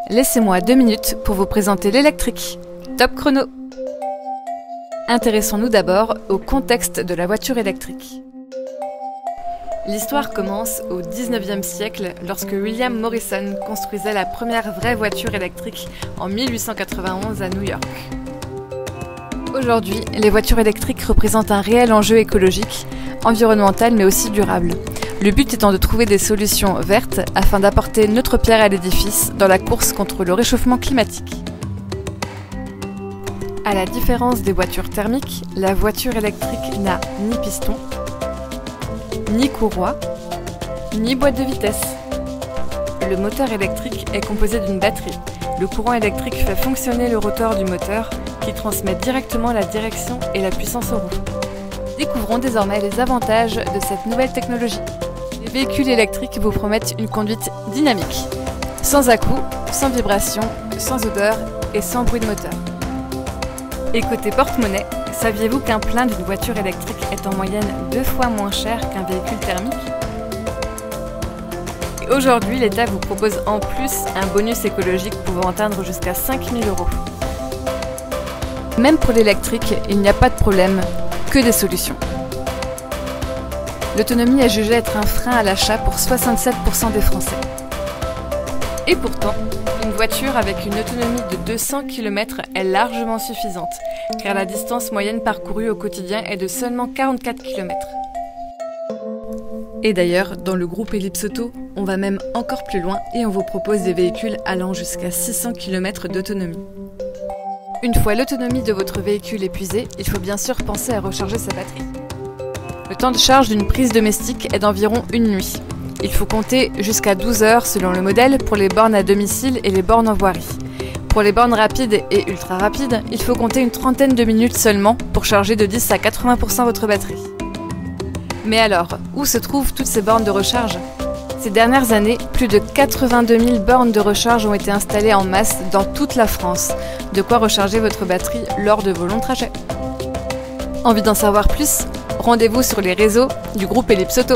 Laissez-moi 2 minutes pour vous présenter l'électrique. Top chrono! Intéressons-nous d'abord au contexte de la voiture électrique. L'histoire commence au 19e siècle lorsque William Morrison construisait la première vraie voiture électrique en 1891 à New York. Aujourd'hui, les voitures électriques représentent un réel enjeu écologique, environnemental mais aussi durable. Le but étant de trouver des solutions vertes afin d'apporter notre pierre à l'édifice dans la course contre le réchauffement climatique. À la différence des voitures thermiques, la voiture électrique n'a ni piston, ni courroie, ni boîte de vitesse. Le moteur électrique est composé d'une batterie. Le courant électrique fait fonctionner le rotor du moteur qui transmet directement la direction et la puissance aux roues. Découvrons désormais les avantages de cette nouvelle technologie. Les véhicules électriques vous promettent une conduite dynamique, sans à-coups, sans vibration, sans odeur et sans bruit de moteur. Et côté porte-monnaie, saviez-vous qu'un plein d'une voiture électrique est en moyenne 2 fois moins cher qu'un véhicule thermique? Et aujourd'hui, l'État vous propose en plus un bonus écologique pouvant atteindre jusqu'à 5 000 €. Même pour l'électrique, il n'y a pas de problème, que des solutions. L'autonomie est jugée être un frein à l'achat pour 67% des Français. Et pourtant, une voiture avec une autonomie de 200 km est largement suffisante, car la distance moyenne parcourue au quotidien est de seulement 44 km. Et d'ailleurs, dans le groupe Ellipse Auto, on va même encore plus loin et on vous propose des véhicules allant jusqu'à 600 km d'autonomie. Une fois l'autonomie de votre véhicule épuisée, il faut bien sûr penser à recharger sa batterie. Le temps de charge d'une prise domestique est d'environ une nuit. Il faut compter jusqu'à 12 heures selon le modèle pour les bornes à domicile et les bornes en voirie. Pour les bornes rapides et ultra rapides, il faut compter une trentaine de minutes seulement pour charger de 10 à 80% votre batterie. Mais alors, où se trouvent toutes ces bornes de recharge ? Ces dernières années, plus de 82 000 bornes de recharge ont été installées en masse dans toute la France. De quoi recharger votre batterie lors de vos longs trajets. Envie d'en savoir plus ? Rendez-vous sur les réseaux du groupe Ellipse Auto.